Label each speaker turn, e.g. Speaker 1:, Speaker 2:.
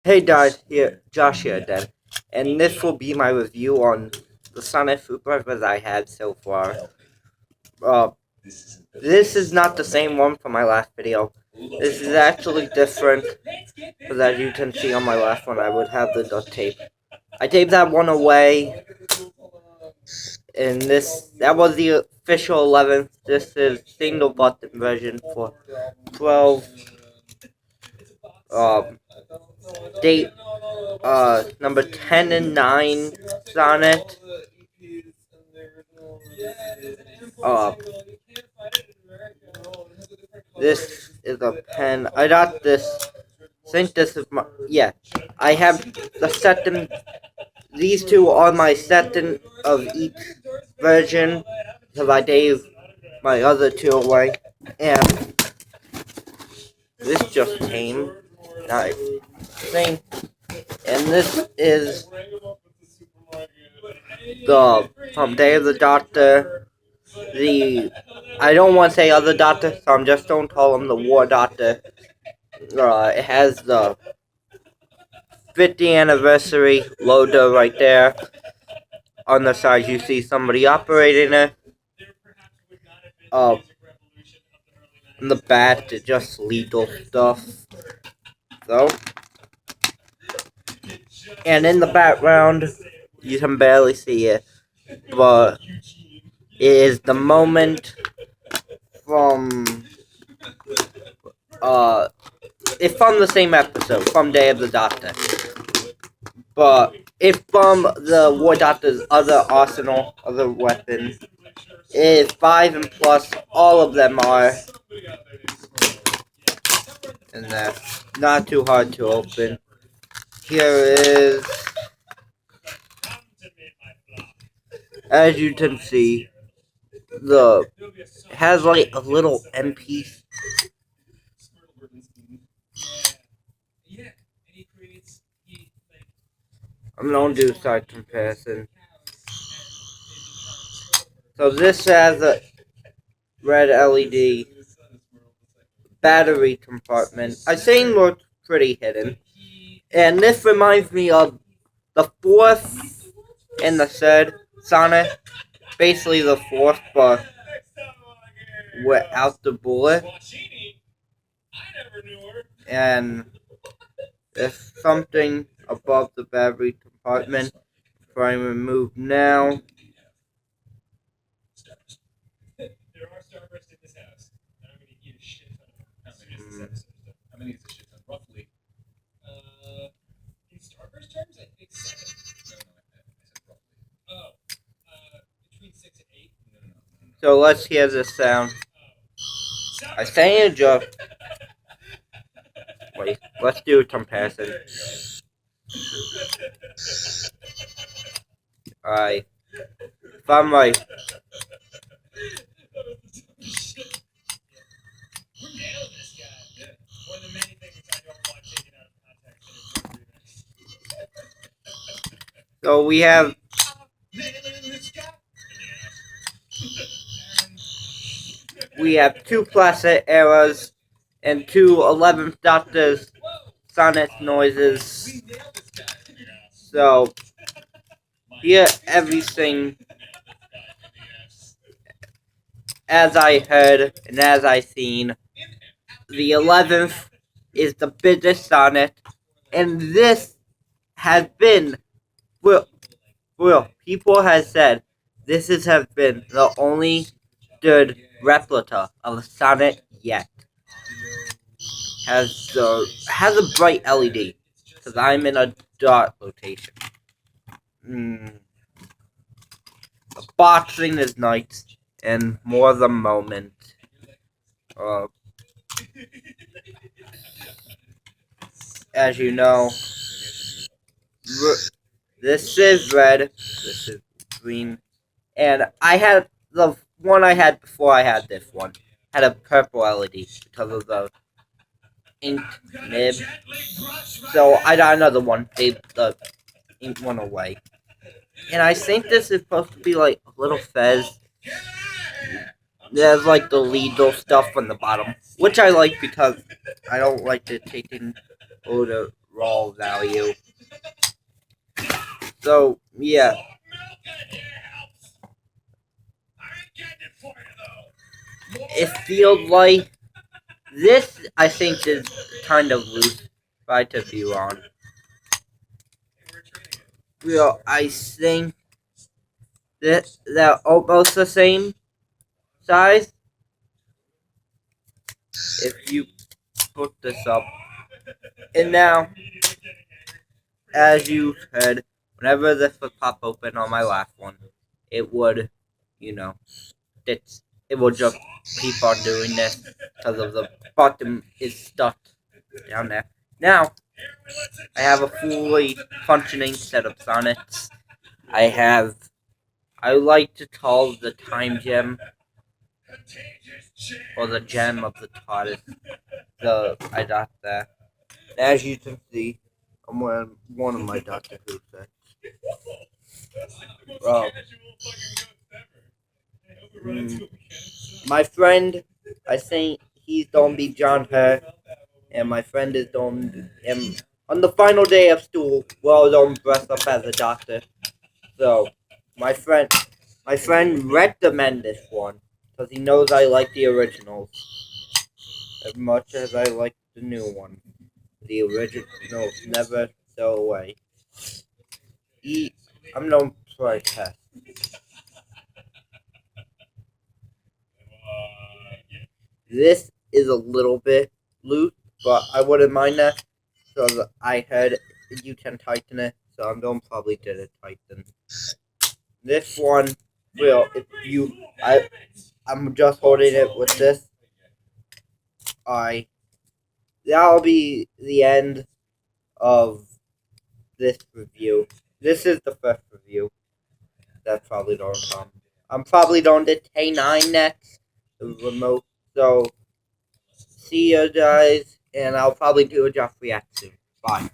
Speaker 1: Hey guys, Josh here again, and this will be my review on the Sonic Superbus I had so far. Uh, this is not the same one from my last video. This is actually different, because as you can see on my last one, I would have the duct tape. I taped that one away, and that was the official 11th. This is single button version for 12. Um, date number 10 and 9 Sonnet. Uh, this is a pen. I got this. I think this is my. Yeah. I have the second. These two are my second of each version. Because I gave my other two away. And this just came. I think. And this is the from Day of the Doctor. I don't want to say other doctor, so I'm just don't call him the War Doctor. It has the 50th anniversary logo right there. On the side, you see somebody operating it. In the back, it's just legal stuff. So, and in the background, you can barely see it, but it is the moment from it's from the same episode, from Day of the Doctor. But it's from the War Doctor's other arsenal, other weapons. It is 5 and plus, all of them are. And that's not too hard to open. Here is, as you can see, it has like a little MP. I'm gonna do a side comparison. So this has a red LED battery compartment. I think looks pretty hidden. And this reminds me of the fourth and the third Sonic. Basically the fourth, but without the bullet. And there's something above the battery compartment. If I remove now. There are Starburst in this house, and I'm gonna eat a shit ton of them. How many is this episode? How many is a shit ton, roughly? In Starburst terms, I think 7. No, I said roughly. Oh, between 6 and 8. No. So let's hear the sound. I say a joke. Wait, let's do a comparison. Alright. If I'm right. So we have two Placid eras and two 11th Doctor's Sonic noises. So here everything as I heard and as I seen. The 11th is the biggest Sonic, and this has been well, people have said this has been the only good replica of Sonic yet. Has a bright LED because I'm in a dark location. The boxing is nice and more the moment. As you know, this is red, this is green, and I had the one I had before I had this one had a purple LED because of the ink nib. So I got another one, gave the ink one away. And I think this is supposed to be like a little fez. There's like the legal stuff on the bottom, which I like because I don't like the taking or the raw value. So yeah, it feels like this. I think is kind of loose. Try to be wrong. Well, I think that they're almost the same size. If you put this up, and now, as you said, whenever this would pop open on my last one, it would, you know, it will just keep on doing this because of the bottom is stuck down there. Now, I have a fully functioning set of sonnets. I like to call the time gem, or the gem of the TARDIS, I got there. As you can see, I'm wearing one of my Doctor Who sets. Oh. My friend, I think he's gonna be John Hurt, and my friend is gonna. And on the final day of school, we're all gonna dress up as a doctor. So, my friend recommend this one because he knows I like the originals as much as I like the new one. The originals never go away. I'm known for a test. This is a little bit loose, but I wouldn't mind that because I heard you can tighten it, so I'm going to probably get it tightened. This one will, I'm just holding it with this. That'll be the end of this review. This is the first review. That probably don't come. I'm probably going to K9 next, the remote. So, see you guys, and I'll probably do a Joff react soon. Bye.